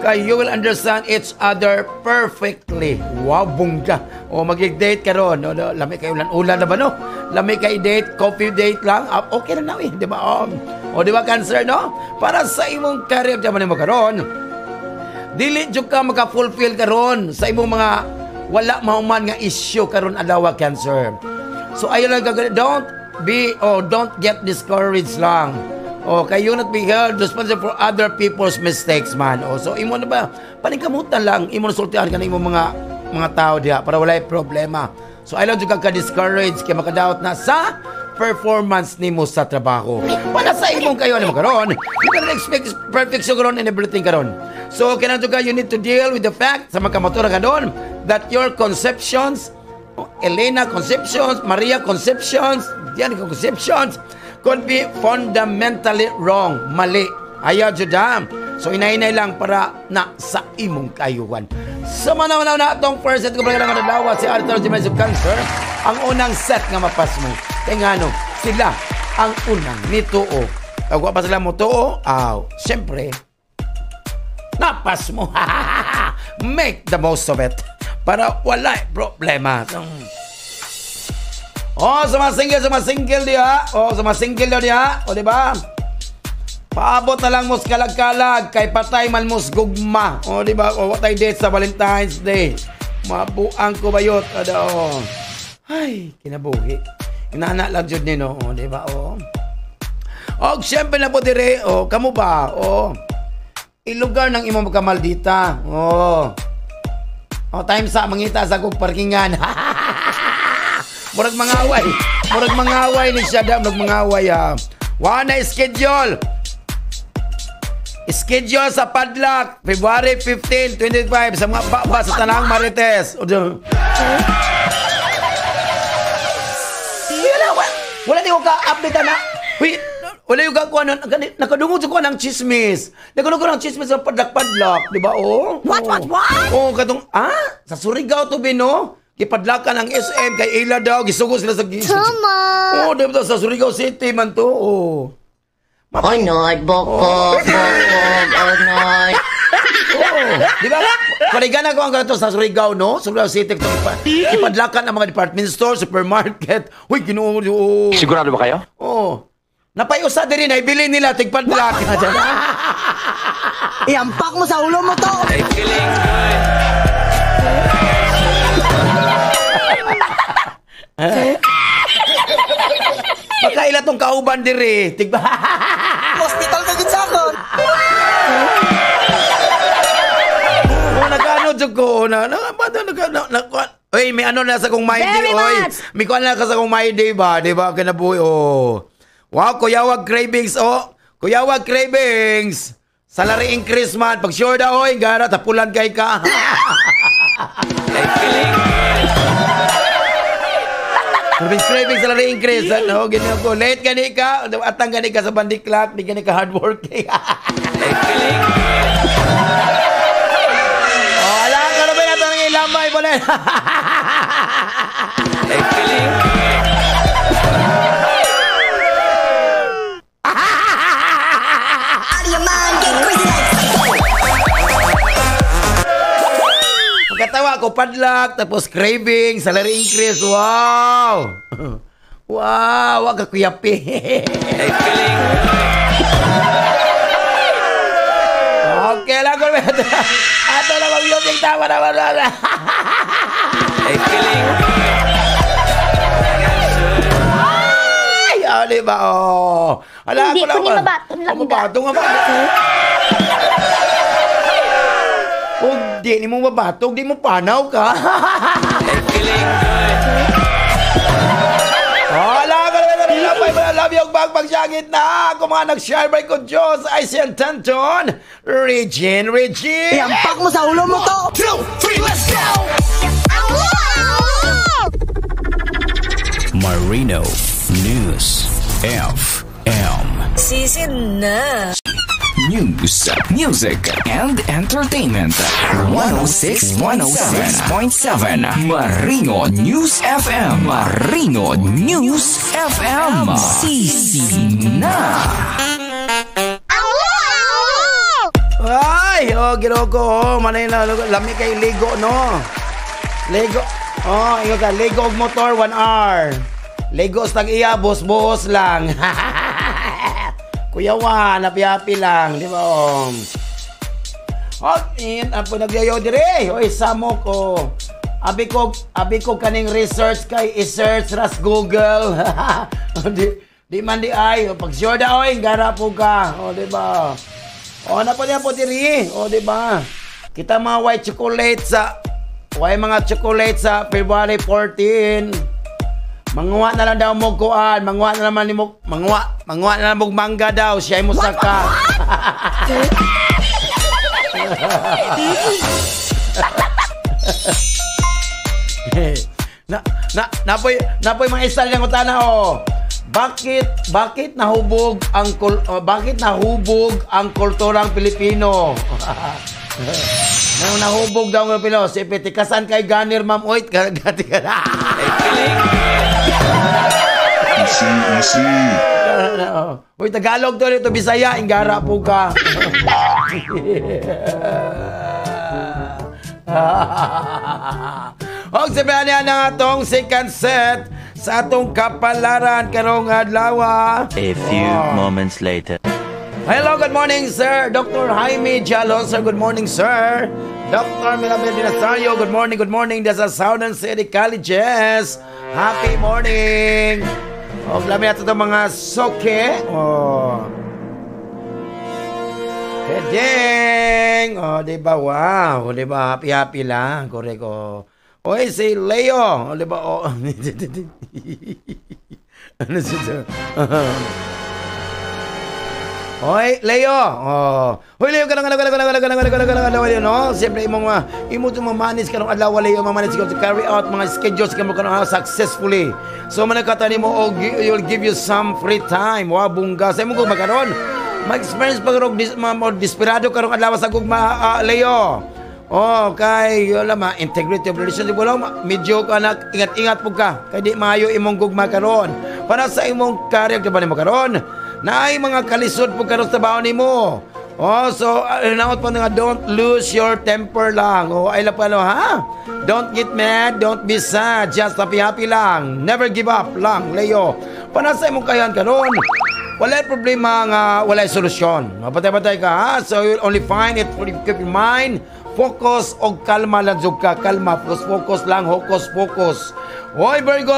Kay you will understand each other perfectly. Wow, bungga. Mag-date karon. Lami kayo ulan na ba no? Lami kay date, coffee date lang. Okay na nawi, di ba? Di ba Cancer no? Para sa imong career jaman mo karon. Dili jud ka maka-fulfill karon sa imong mga wala mahuman nga issue karon adlaw Cancer. So ayo lang don't get discouraged lang. Kay you not be held responsible for other people's mistakes man. So imo na ba paningkamutan lang imo sultihan kanang imo mga tao diha para walay problema. So I lang jud ka discourage kay makadaot na sa performance nimo sa trabaho. Para sa imong kayo nimo karon, you can expect perfection karon in everything karon. So kinahanglan jud ka you need to deal with the fact sa makamotor ka doon that your conceptions, Elena conceptions, Maria conceptions, Diana conceptions, could be fundamentally wrong, mali. Ayaw judam. So inainay lang para na sa imong kayuhan. Sa manaw na itong first set ko pala nga nadawat si Arthur Jimenez of Cancer, ang unang set nga mapas mo. Kaya nga sila ang unang nituo. Tawag pa sila mo tuo, siyempre, napas mo. Make the most of it. Para wala problema. Sa mga single diya. Sa mga single diya. O diba? Paabot na lang mos kalag-kalag kay patay man mos gugma. O di ba? O watay date sa Valentine's Day. Mabuang ko bayot. Ay, kinabuhi. Inana lang jud ni no, o di ba? O siyempre na po dire, kamo ba? Ilugar ng imong kamaldita. Time sa mangita sa kog parkingan. Murag mangaway ni siya murag mangaway ha. Wana schedule sa Padlak, February 15, 25 sa mga baba sa Tanang Marites. Wala di ko ka-update na. Wala yung kakuha na, nakadungod sa kuha ng chismis. Nakadungod ng chismis sa Padlak, di ba? What? Katong, sa Surigao to Bino, kipadlakan ang SM, kay Ila daw, gisugo sila sa gisig. Tama! Di ba sa Surigao City man to, Onoy, bokog, onoy. Di ba? Kaligana ko ang gato sa Surigao, no? Surigao City, ipadlakan ang mga department store, supermarket. Uy, ginuo. Sigurado ba kayo? Napayusa din rin, ibili nila, tigpadlak. Iampak mo sa ulo mo to. Ay, feeling good. Makaila tong kauban diri. Tigba. Hospital ka gid sa akon. Nagano jud ko na. Oy, may ano na sa kong my day, oy. May kuan na ka sa kong my day ba, di ba? Kinabuhi, Wow, kuyawag cravings, Kuyawag cravings. Salary increase man. Pag sure da, oy, gara, tapulan kay ka. Ay, feeling Craving salary increase. Ganyan ko. Late gani ka. Atang gani ka sa bandiklat. Di gani ka hard working. Ay, feeling Alam ka na ba natin ang ilambay? Boleh. Ay, feeling Pagkatawa ko, padlak, tapos craving, salary increase. Wow! Wow! Wag ka kuyapi. Ay, feeling Okay lang ko. Ato na mag-music. Tama na. Ay, feeling Ay, di ba? Hindi ko ni mabatong lang. Mabatong nga ba? Di mo mabatog, di mo panaw ka. Ay, feeling good. Love you, pagsagit na. Kung mga nag-share by ko, Diyos, ay siyang Tanton, Regine. Iampak mo sa ulo mo to. 2, 3, let's go! Marino News FM. Sisin na. News, music, and entertainment. 106.7 Marino News FM. Marino News FM. Sisina. Ay, ginoko, manay na, lami kay Ligo, no? Ligo, ingo ka, Ligo og motor, 1 hour. Ligo sa tag-iya, bus lang. Kuya Juan, napi-happy lang, di ba? Apo nagyayo dire. Oy, samo ko. Abi ko kaning research kay i-search ras Google. di man di ay pag sure da oy, gara po ka. Di ba? Na po niya po diri. Di ba? Kita mga white chocolate sa mga chocolate sa February 14. Manguha na lang daw mo kuan, manguha na naman ni mo, manguha na lang mo mangga daw, siya mo saka. Napoy mga istal ng utana Bakit nahubog ang kulturang Pilipino? Nahubog daw ng Pilipino. Si Petikasan kay Ganir Ma'am Oit. Gati ka na. Easy. Uy, Tagalog to nito. Bisaya. Ingara po ka. Og sabihan niya na atong second set sa atong kapalaran karong adlaw. A few moments later. Hello, good morning, sir. Dr. Jaime Jalo, sir. Good morning, sir. Dr. Milabel Dinasario, good morning. This is Southern City Colleges. Happy morning. Og labi natin itong mga soke. Kedeng. Diba, wow. Diba, happy lang. Correct, Oy, si Leo. Diba, ano siya? Oy, Leo. Hoy, Leo, kanang no? Siyempre, imo itong mamanis ka ng adlaw, Leo, mamanis ka to carry out mga schedules ka mo kanang successfully. So, manakatani mo, you'll give you some free time. Wow, bungga. Sa imo kung magkaroon, mag-experience pag desperado ka ng adlaw sa gugma, Leo. Kay, integrity of relationship ko lang, medyo ka na, ingat-ingat po ka. Kaya di maayo imong gugma karon. Para sa imong career, ka ba ni mo karon? Na ay mga kalisod po karon sa baon ni mo. So, naot pa nga, don't lose your temper lang. Ay lang pa, ha? Don't get mad, don't be sad, just happy lang. Never give up lang, Leo. Para sa imong kayan karon, walay problema nga, walay solusyon. Mapatay-patay ka, ha? So, you'll only find it, keep in mind, focus o kalma lang jud ka. Kalma, focus lang, focus. Hoy, Virgo.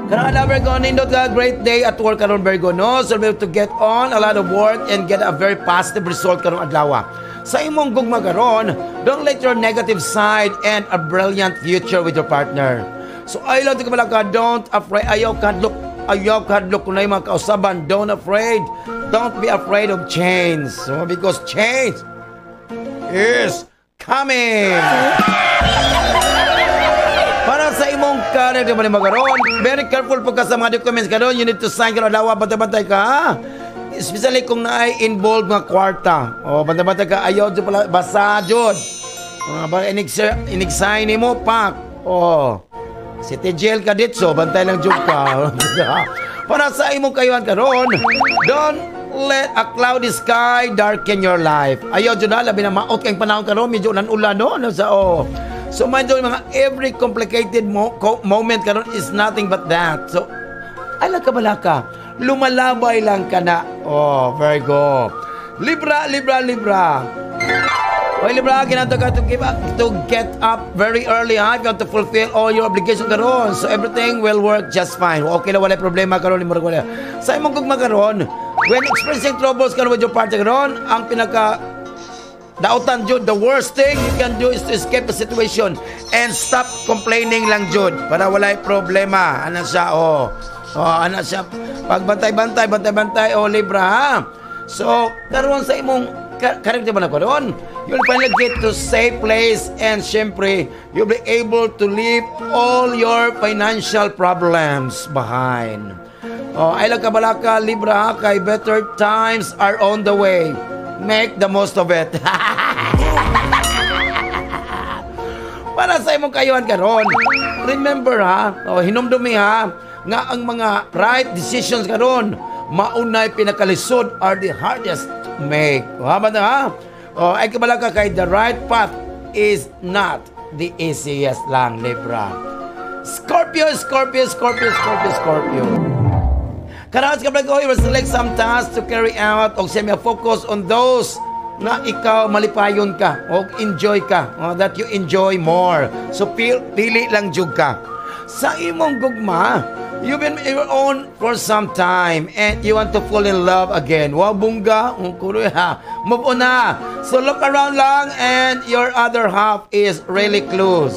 Kanang Virgo, nindot ka, great day at work karon Virgo, no? So, we have to get on a lot of work and get a very positive result karon adlaw. Sa imong gugma karon, don't let your negative side end a brilliant future with your partner. So, ayaw lang ka, don't afraid, ayaw kadlok kung na yung mga kausaban, don't be afraid of change. So, because change is coming. Para sa imong career, di ba ni magaron? Very careful po ka sa mga documents karon. You need to sign karon dawa, bantay-bantay ka, ha? Especially kung naay involved nga kwarta. Bantay-bantay ka, ayaw dyan pala, basa dyan. Baka inig-sign mo, pak. Si Tejel ka dito, bantay lang dyan ka. Para sa imong kayuhan karon, don't let a cloudy sky darken your life. Ayaw dyan na, labi na maot kayong panahon karon, medyo ulan-ulan, no? So, mind you, mga every complicated moment karon is nothing but that. So, ala ka bala ka. Lumalabay lang ka na. Virgo. Libra. Oy, Libra, kinato ka to get up very early, ha? You have to fulfill all your obligations karon. So, everything will work just fine. Okay na, wala problema karon. Sa imong gugma karon, when experiencing troubles karon with your partner karon, ang dautan jud, the worst thing you can do is to escape the situation and stop complaining lang jud para walay problema. Ano siya, ano siya, pagbantay-bantay, Libra, ha? So, karon sa imong karakter ba na karon, you'll finally get to safe place and syempre, you'll be able to leave all your financial problems behind. Ay lang kabalaka, Libra, kay better times are on the way. Make the most of it. Para sa imong kayuhan karon, remember, ha, hinumdumi, ha, nga ang mga right decisions karon, maunay pinakalisod are the hardest to make. Ha? Ay kabalaka kay the right path is not the easiest lang, Libra. Scorpio. Karahas ka pala, you will select some tasks to carry out o focus on those na ikaw malipayon ka o enjoy ka, that you enjoy more. So, pili lang jug ka. Sa imong gugma, you've been your own for some time and you want to fall in love again. Wow, bungga. Move on na. So, look around lang and your other half is really close.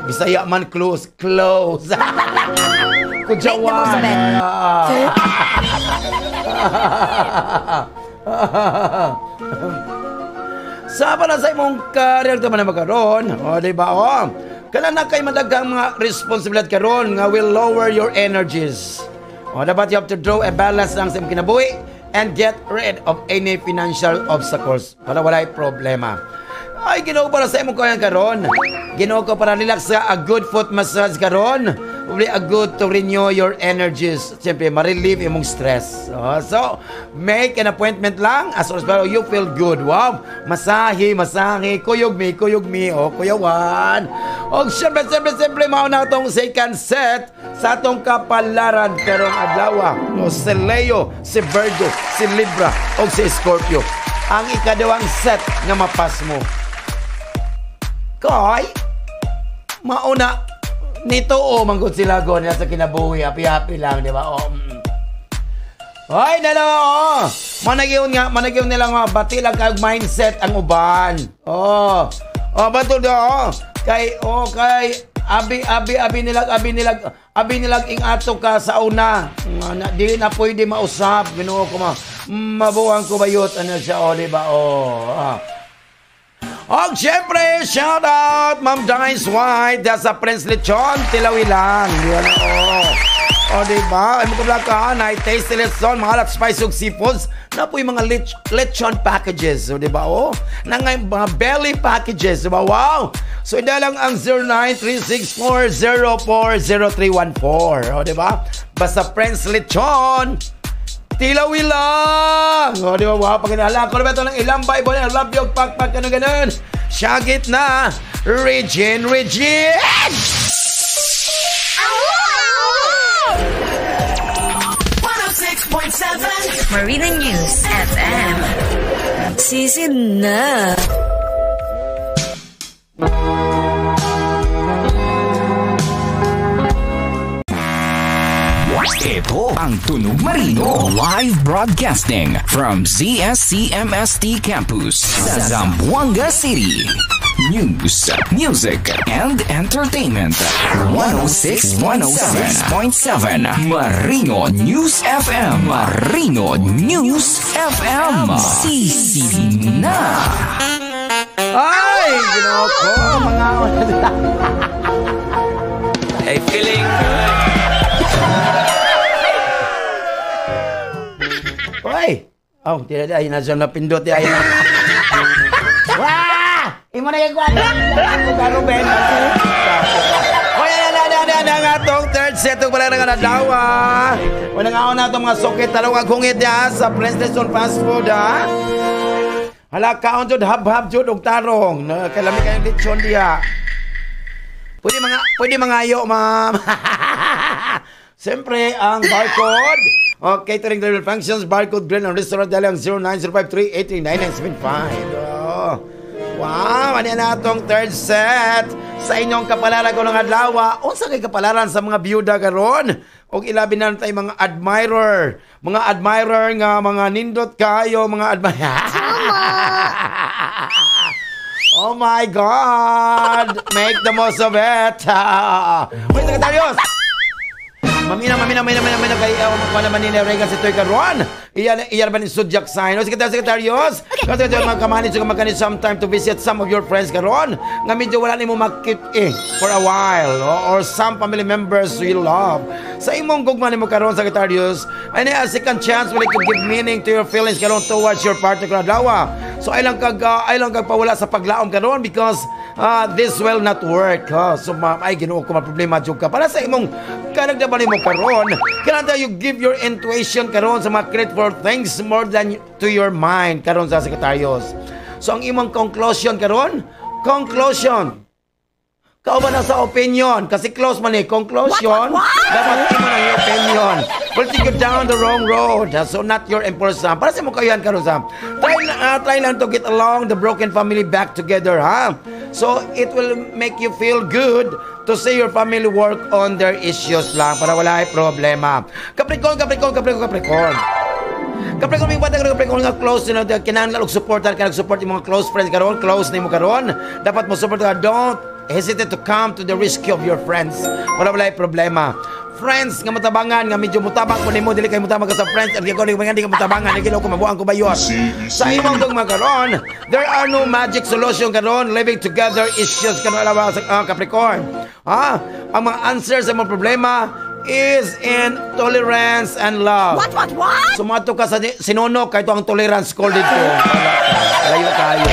Bisaya man, close. Kujawan. Sa para sa imong career naman na magkaroon, di ba, kana na kay madagang mga responsibilidad karon nga will lower your energies. Dapat you have to draw a balance lang sa imong kinabuhi and get rid of any financial obstacles para walay problema. Ay, Ginoo para sa imong kayan karon. Ginoo ko para relax sa a good foot massage karon. Really a good to renew your energies. Siyempre, ma-relieve imong stress. So, make an appointment lang as soon as you feel good. Wow! Masahe, kuyog mi, kuyawan. O, siyempre, mauna itong second set sa atong kapalaran karong adlaw. Si Leo, si Virgo, si Libra, o si Scorpio. Ang ikadawang set nga mapas mo. Kay, mauna, nito manggod sila go nila sa kinabuhi, happy lang, di ba? Ay, dalawa, managyon nila nga, bati lang kayong mindset ang uban. Bato do, kay abi nilag ing ato ka sa una. Di na pwede mausap, Ginoo ko mabuang ko bayot, ano siya, di ba? Og syempre, shout out Ma'am Dice White sa Prince Lechon, Tilawi lang. Yan diba? Ay mo kabla ka, na taste lechon, mga hot spice ug seafoods, na po yung mga lechon packages. So diba? Na nga yung mga belly packages. Diba? Wow! So ida lang ang 093640400314. Diba? Basta Prince Lechon, Tilawi lang! Di ba? Wow, pagkinahala ko naman ito ng ilang Bible. I love you, pakpak, ganun. Syagit na, Regine! 106.7 Marina News FM. Sisid na. Ito ang Tunog Marino live broadcasting from ZSCMST Campus sa Zamboanga City. News, music, and entertainment. 106.7 Marino News FM. Marino News FM. Sisi na. Ay, Ginoo ko, mga Hey, feeling good. Hoy! Tidak ay nasa napindot ay. Wah! Imo na yung kwado. Karo Ben. Hoy, na nga tong third set ug pala nga nadawa. Wala nga ako na itong mga sukit talong agungit ya sa Prince Lechon Fast Food ha. Hala kaon jud hab jud og tarong. Kalami kayong lechon diha. Pwede mangayo, ma'am. Siyempre, ang barcode. Catering delivery functions, barcode grill and restaurant dali ang 0905-383-9975. Wow, ano na itong third set sa inyong kapalaran ko ng adlaw. Unsa kay kapalaran sa mga byuda karon? O ilabi na tayo mga admirer nga mga nindot kayo, mga admirer. Oh my God! Make the most of it! Wait, Secretarios! Mamina kay wala man nila regal si Toy Karon. Iyan ba ni Sudjak sign? O Secretarios, kasi ito yung magkamanage yung magkanis sometime to visit some of your friends Karon. Nga medyo wala ni mo makit for a while. Or some family members you love. Sa imong gugma ni mo Karon, Secretarios, ay na a second chance wala to give meaning to your feelings Karon towards your particular dawa. So ay lang kag pawala sa paglaom Karon because this will not work. So ay Ginoo ko problema jud ka para sa imong kanagdaban mo Karon. Kanang you give your intuition Karon sa mga creative things more than to your mind Karon sa Secretarios. So ang imong conclusion Karon, kauban na sa opinion kasi close man conclusion. Dapat imo na yung opinion. Will take you down the wrong road. So not your impulse. Para sa mo kayan Karon sa. Try lang to get along the broken family back together, ha? So it will make you feel good to see your family work on their issues lang para wala ay problema. Capricorn. Capricorn nga close na kinahanglan og supportan ka nag-support yung mga close friends Karon, close nimo Karon. Dapat mo support ka. Don't hesitate to come to the rescue of your friends. Wala ay problema. friends nga matabangan nga medyo mutabang ko nimo dili kay mutabang ka sa friends at ikaw di ka mutabangan di ko mabuang ko bayot sa imong dugma karon there are no magic solution karon living together issues karon alawa sa Capricorn ang mga answers sa mga problema is in tolerance and love. What? Sumato ka sa sinunok kahit ang tolerance called dito. Layo kayo.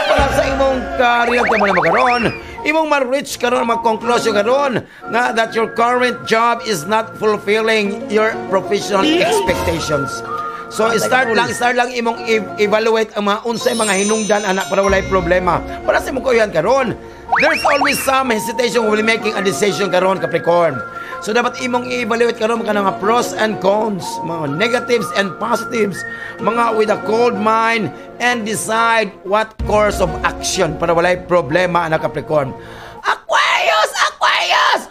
Para sa imong career ka mo karon, imong ma-reach karon mag-conclusion karon nga that your current job is not fulfilling your professional expectations. So start lang imong evaluate ang mga unsay mga hinungdan anak para walay problema. Para sa imong kuyan karon, there's always some hesitation when making a decision karon Capricorn. So dapat imong i-evaluate karon mga pros and cons, mga negatives and positives, mga with a cold mind and decide what course of action para walay problema anak Capricorn.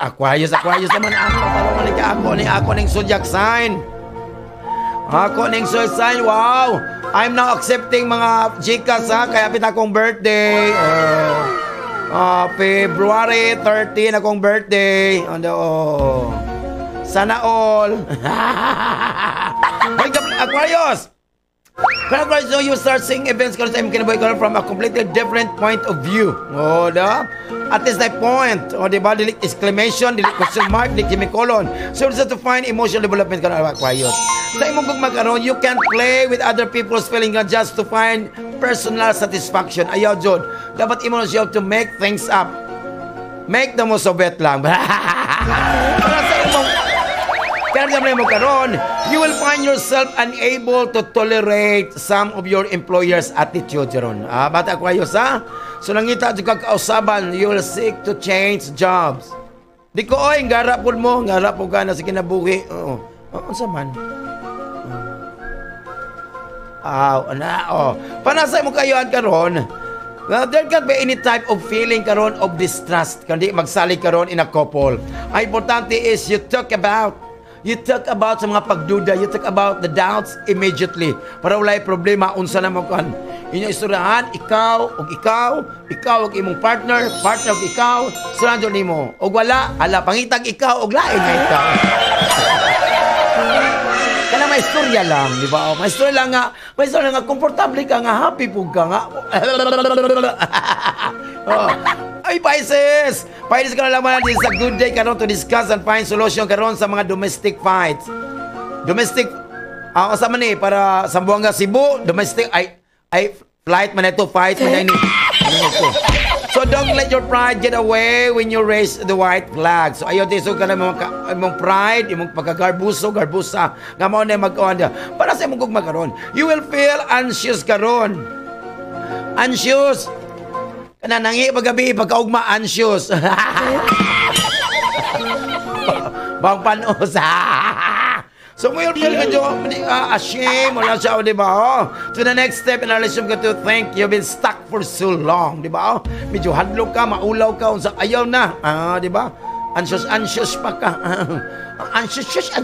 Aquarius naman ako ning zodiac sign. Ako ning zodiac sign. Wow. I'm now accepting mga Gcash kaya pita akong birthday. February 13 akong birthday. Sana all. Aquarius. So you start seeing events from a completely different point of view. At least that point. Diba? Delete exclamation, delete question mark, delete semicolon. So it's to find emotional development ka na Aquarius. Sa imong gugmakaroon, you can play with other people's feelings just to find personal satisfaction. Ayaw, Jod. Dapat imo siya to make things up. Make the most of it lang. Para sa imong kaya mo karon, you will find yourself unable to tolerate some of your employer's attitude karon. Bata Aquarius So nangita jud kag kausaban, you will seek to change jobs. Di ko ngarap pud mo, ngarap po ka na sa kinabuhi. Unsa man? Panasay mo kayoan karon. There can be any type of feeling karon of distrust kandi magsali karon in a couple. Ang importante is you talk about sa mga pagduda, you talk about the doubts immediately para walay problema unsa na mo kan. Inyong istoryahan, ikaw og imong partner og ikaw, surando nimo. Og wala, pangitag ikaw og lain nga ikaw. Kana may istorya lang, di ba? May istorya lang nga komportable ka nga, happy pug ka nga. Ay, Pisces ka na naman, this is a good day karon to discuss and find solution karon sa mga domestic fights. Sa man para sa Buanga Cebu, domestic, flight man ito, fight man ito. So don't let your pride get away when you raise the white flag. So ayaw tiso ka na imong pride, imong garbusa, nga mao na mag-on para sa imong gugma karon. You will feel anxious karon. Anxious. Kana nangi paggabi pagkaugma anxious. Bang panos. So we will feel ashamed or siya, di ba? To the next step in our relationship to think you've been stuck for so long, di ba? Medyo hadlok ka, maulaw ka, unsa ayaw na, di ba? Anxious pa ka. Anxious.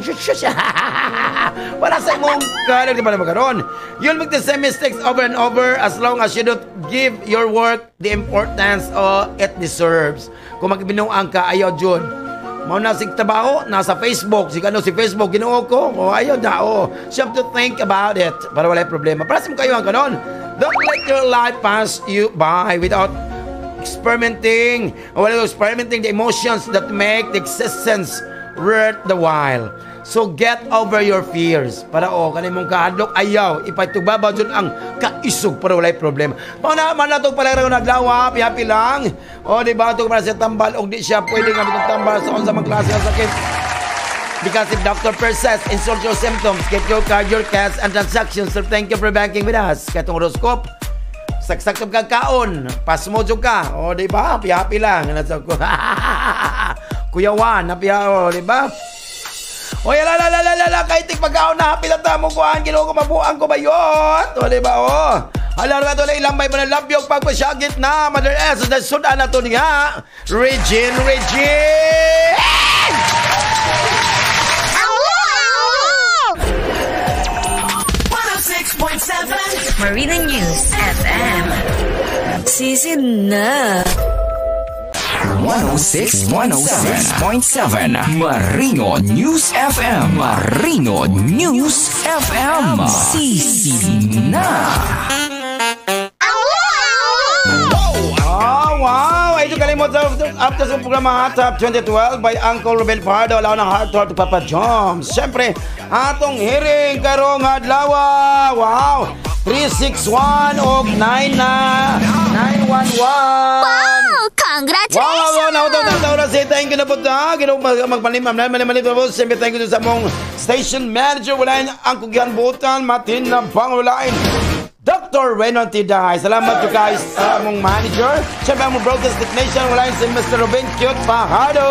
Para sa imong kalag, di ba na magkaroon? You'll make the same mistakes over and over as long as you don't give your work the importance it deserves. Kung magbinuang ka, ayaw, Jud. Mao na sig trabaho nasa Facebook, si Facebook ginuo ko. Ayaw na. So you have to think about it para wala problema. Para sa kayo ang kanon. Don't let your life pass you by without experimenting the emotions that make the existence worth the while. So get over your fears. Para kanay mong kahadlok ayaw ipatugbabaw jud ang kaisog para walay problema. Man natong palaro naglawa, happy lang. Di ba to para sa tambal og di siya pwede nga magtambal sa unsa man klase ng sakit. Because if Dr. Perses insult your symptoms, get your card, your cash, and transactions. So thank you for banking with us. Katong horoscope, saksak kag kaon, pasmo jud ka. Di ba? Happy lang. Kuya Juan, happy di ba? Kahit pagkaon na happy lang tamo kuhan, ginoo ko mabuang ko bayot. Di ba? Halar na to na ilang may manalabyog pagpasyagit na Mother S. Sudan na to niya. Regine. 106.7 Marina News FM. Sisid na. 106.7 Marino News FM. Marino News FM. Sisi na. Wow! Ay, ito kalimot after sa programa Hot Top 2012 by Uncle Ruben Pardo. Alaw ng Heart Talk to Papa Joms. Siyempre, atong hearing karong adlaw. Wow! 361 o 911. Wow! Congratulations! Wow! Nautaw na siya. Thank you na po ta. Magpalimam na. Malimit na po. Siyempre, thank you sa mong station manager. Walain ang kugyan butan. Matin na pangulain. Dr. Renon Tiday. Salamat to guys sa mong manager. Siyempre, ang mong broadcast technician. Walain si Mr. Ruben Cute Fajardo.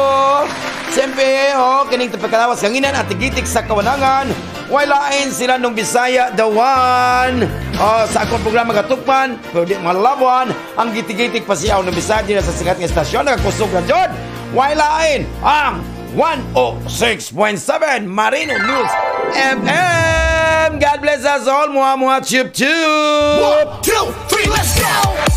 Siyempre, kining tapakalawas kanginan at tigitik sa kawanangan. Walain sila nung Bisaya, the one. Sa akong programa Katukpan, mga labuan, ang gitig-gitig pa siya ng Bisaya dito sa sikat ng estasyon. Nakakusog na dyan. Walain ang 106.7 Marino News FM. God bless us all. Mua, chup, chup. 1, 2, 3, let's go!